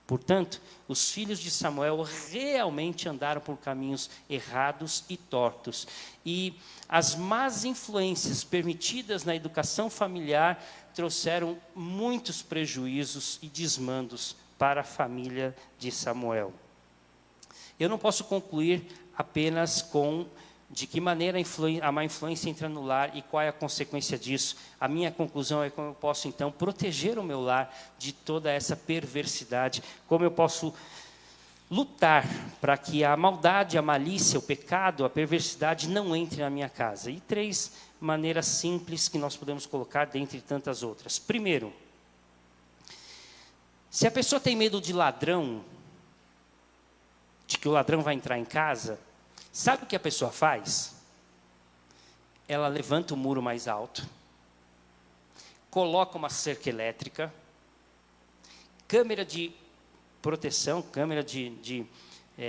Portanto, os filhos de Samuel realmente andaram por caminhos errados e tortos. E as más influências permitidas na educação familiar trouxeram muitos prejuízos e desmandos para a família de Samuel. Eu não posso concluir apenas com de que maneira a má influência entra no lar e qual é a consequência disso. A minha conclusão é como eu posso, então, proteger o meu lar de toda essa perversidade, como eu posso lutar para que a maldade, a malícia, o pecado, a perversidade não entre na minha casa. E 3 maneiras simples que nós podemos colocar dentre tantas outras. Primeiro, se a pessoa tem medo de ladrão, de que o ladrão vai entrar em casa, sabe o que a pessoa faz? Ela levanta o muro mais alto, coloca uma cerca elétrica, câmera de proteção, câmera de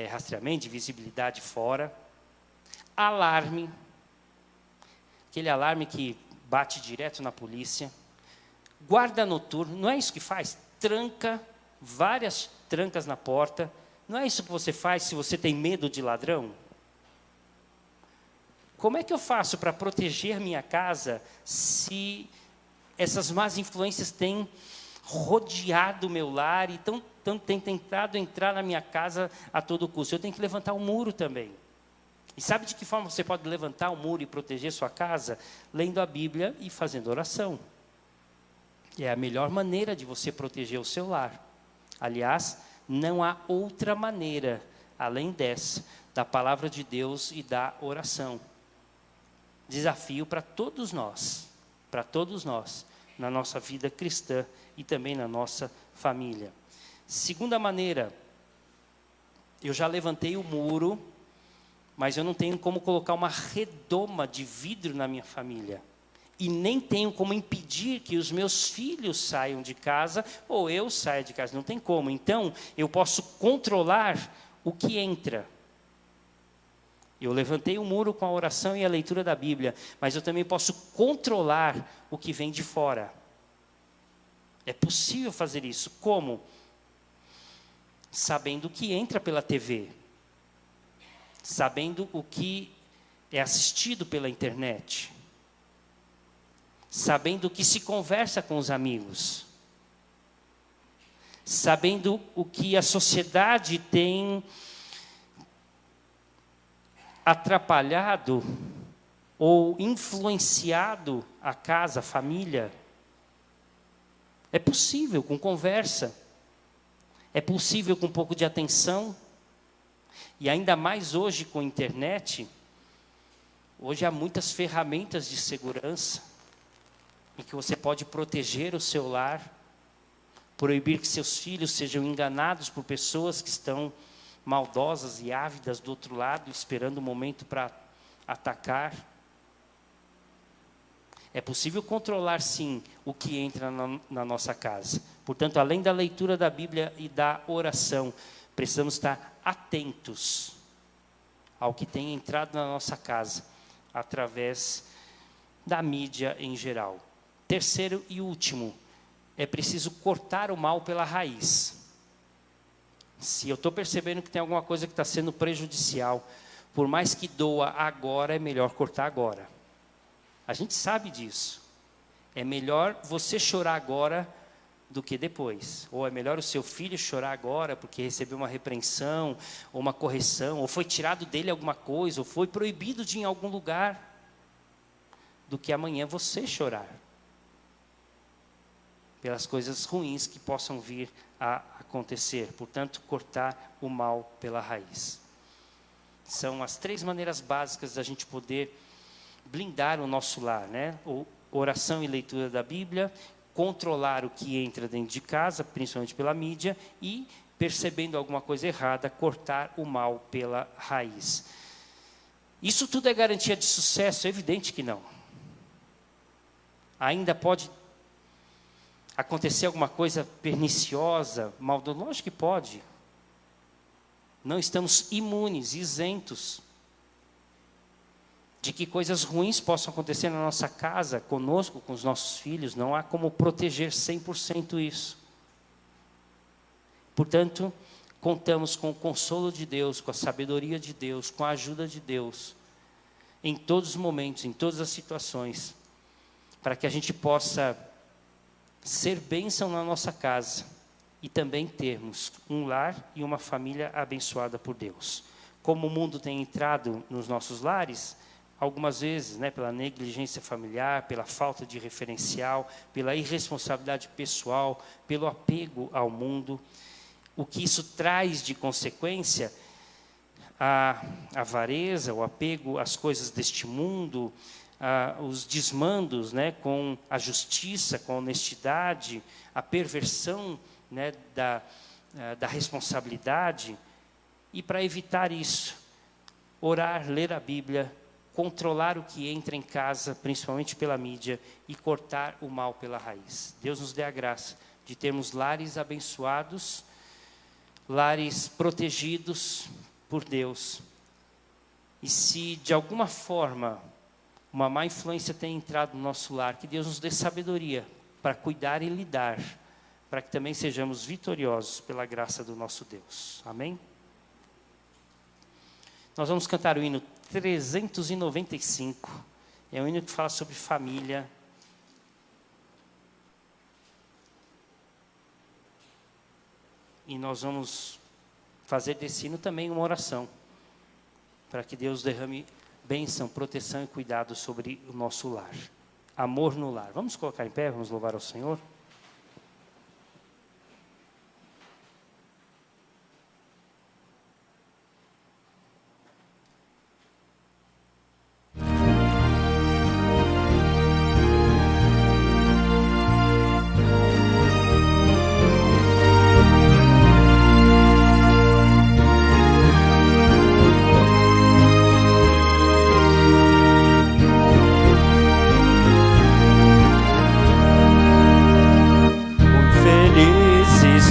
rastreamento, de visibilidade fora, alarme, aquele alarme que bate direto na polícia, guarda noturno, não é isso que faz? Tranca, várias trancas na porta. Não é isso que você faz se você tem medo de ladrão? Como é que eu faço para proteger minha casa se essas más influências têm rodeado o meu lar e têm tentado entrar na minha casa a todo custo? Eu tenho que levantar um muro também. E sabe de que forma você pode levantar um muro e proteger sua casa? Lendo a Bíblia e fazendo oração. É a melhor maneira de você proteger o seu lar. Aliás, não há outra maneira, além dessa, da palavra de Deus e da oração. Desafio para todos nós, na nossa vida cristã e também na nossa família. Segunda maneira, eu já levantei o muro, mas eu não tenho como colocar uma redoma de vidro na minha família. E nem tenho como impedir que os meus filhos saiam de casa ou eu saia de casa. Não tem como. Então, eu posso controlar o que entra. Eu levantei o muro com a oração e a leitura da Bíblia, mas eu também posso controlar o que vem de fora. É possível fazer isso. Como? Sabendo o que entra pela TV. Sabendo o que é assistido pela internet. Sabendo o que se conversa com os amigos, sabendo o que a sociedade tem atrapalhado ou influenciado a casa, a família. É possível com conversa, é possível com um pouco de atenção, e ainda mais hoje com a internet. Hoje há muitas ferramentas de segurança, em que você pode proteger o seu lar, proibir que seus filhos sejam enganados por pessoas que estão maldosas e ávidas do outro lado, esperando o momento para atacar. É possível controlar, sim, o que entra na nossa casa. Portanto, além da leitura da Bíblia e da oração, precisamos estar atentos ao que tem entrado na nossa casa, através da mídia em geral. Terceiro e último, é preciso cortar o mal pela raiz. Se eu estou percebendo que tem alguma coisa que está sendo prejudicial, por mais que doa agora, é melhor cortar agora. A gente sabe disso. É melhor você chorar agora do que depois. Ou é melhor o seu filho chorar agora porque recebeu uma repreensão, ou uma correção, ou foi tirado dele alguma coisa, ou foi proibido de ir em algum lugar, do que amanhã você chorar pelas coisas ruins que possam vir a acontecer. Portanto, cortar o mal pela raiz. São as 3 maneiras básicas da gente poder blindar o nosso lar, né? Oração e leitura da Bíblia, controlar o que entra dentro de casa, principalmente pela mídia, e, percebendo alguma coisa errada, cortar o mal pela raiz. Isso tudo é garantia de sucesso? É evidente que não. Ainda pode acontecer alguma coisa perniciosa, maldosa? Lógico que pode. Não estamos imunes, isentos de que coisas ruins possam acontecer na nossa casa, conosco, com os nossos filhos. Não há como proteger 100% isso. Portanto, contamos com o consolo de Deus, com a sabedoria de Deus, com a ajuda de Deus, em todos os momentos, em todas as situações, para que a gente possa ser bênção na nossa casa e também termos um lar e uma família abençoada por Deus. Como o mundo tem entrado nos nossos lares, algumas vezes, pela negligência familiar, pela falta de referencial, pela irresponsabilidade pessoal, pelo apego ao mundo, o que isso traz de consequência, a avareza, o apego às coisas deste mundo, os desmandos, com a justiça, com a honestidade, a perversão, da responsabilidade. E para evitar isso, orar, ler a Bíblia, controlar o que entra em casa, principalmente pela mídia, e cortar o mal pela raiz. Deus nos dê a graça de termos lares abençoados, lares protegidos por Deus. E se de alguma forma uma má influência tem entrado no nosso lar, que Deus nos dê sabedoria para cuidar e lidar, para que também sejamos vitoriosos pela graça do nosso Deus. Amém? Nós vamos cantar o hino 395. É um hino que fala sobre família. E nós vamos fazer desse hino também uma oração, para que Deus derrame bênção, proteção e cuidado sobre o nosso lar. Amor no lar. Vamos colocar em pé, vamos louvar ao Senhor.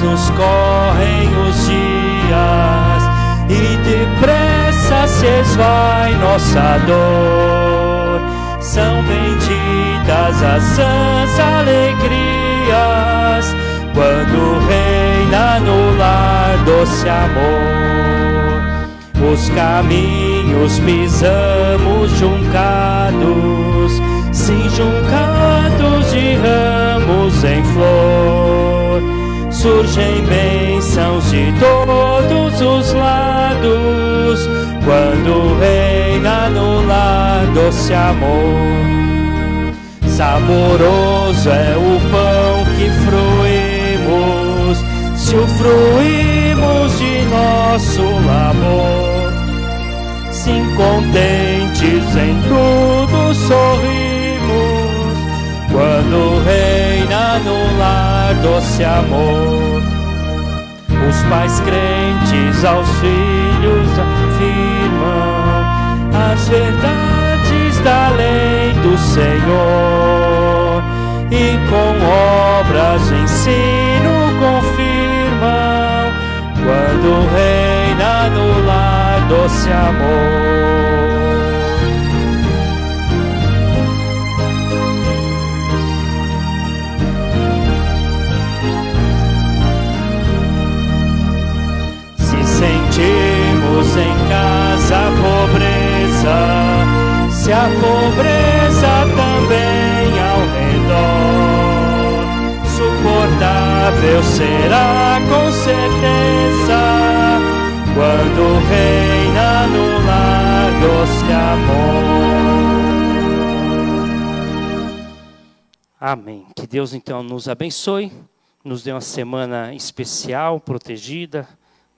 Nos correm os dias e depressa se esvai nossa dor. São benditas as sãs alegrias quando reina no lar doce amor. Os caminhos pisamos juncados, sim, juncados de ramos em flor. Surgem bênçãos de todos os lados, quando reina no lar doce amor. Saboroso é o pão que fruímos, se o fruímos de nosso labor. Sim, contentes em tudo sorrimos, quando reina no lar doce amor. Os pais crentes aos filhos afirmam as verdades da lei do Senhor, e com obras de ensino confirmam, quando reina no lar doce amor. Sentimos em casa a pobreza, se a pobreza também ao redor, suportável será com certeza, quando reina no lar doce amor. Amém. Que Deus então nos abençoe, nos dê uma semana especial, protegida,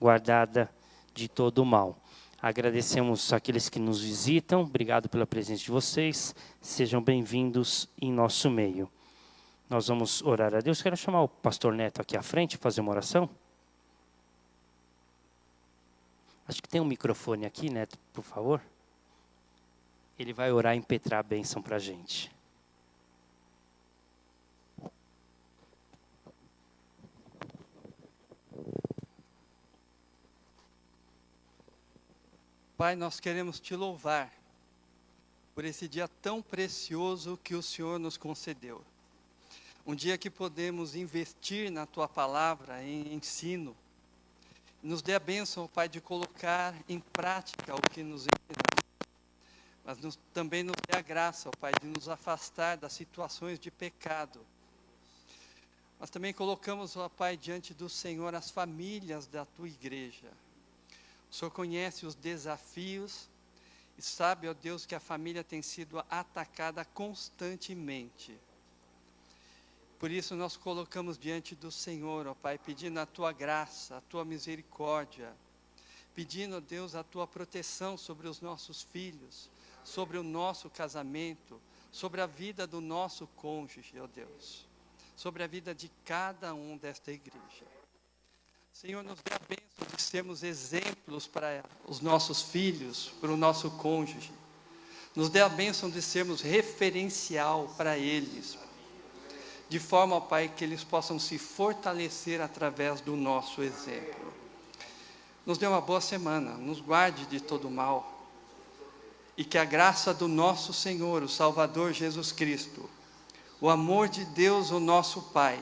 guardada de todo o mal. Agradecemos àqueles que nos visitam, obrigado pela presença de vocês, sejam bem-vindos em nosso meio. Nós vamos orar a Deus. Quero chamar o pastor Neto aqui à frente, fazer uma oração. Acho que tem um microfone aqui, Neto, por favor. Ele vai orar e impetrar a bênção para a gente. Pai, nós queremos te louvar por esse dia tão precioso que o Senhor nos concedeu. Um dia que podemos investir na Tua palavra, em ensino. Nos dê a bênção, Pai, de colocar em prática o que nos ensinou. Mas também nos dê a graça, Pai, de nos afastar das situações de pecado. Nós também colocamos, ó Pai, diante do Senhor as famílias da Tua igreja. O Senhor conhece os desafios e sabe, ó Deus, que a família tem sido atacada constantemente. Por isso nós colocamos diante do Senhor, ó Pai, pedindo a Tua graça, a Tua misericórdia, pedindo, ó Deus, a Tua proteção sobre os nossos filhos, sobre o nosso casamento, sobre a vida do nosso cônjuge, ó Deus, sobre a vida de cada um desta igreja. Senhor, nos dê a bênção de sermos exemplos para os nossos filhos, para o nosso cônjuge. Nos dê a bênção de sermos referencial para eles, de forma, ó Pai, que eles possam se fortalecer através do nosso exemplo. Nos dê uma boa semana, nos guarde de todo mal, e que a graça do nosso Senhor, o Salvador Jesus Cristo, o amor de Deus, o nosso Pai,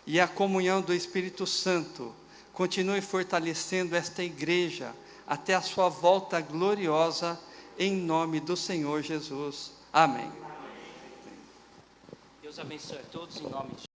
e a comunhão do Espírito Santo, continue fortalecendo esta igreja até a sua volta gloriosa, em nome do Senhor Jesus. Amém. Deus abençoe a todos em nome de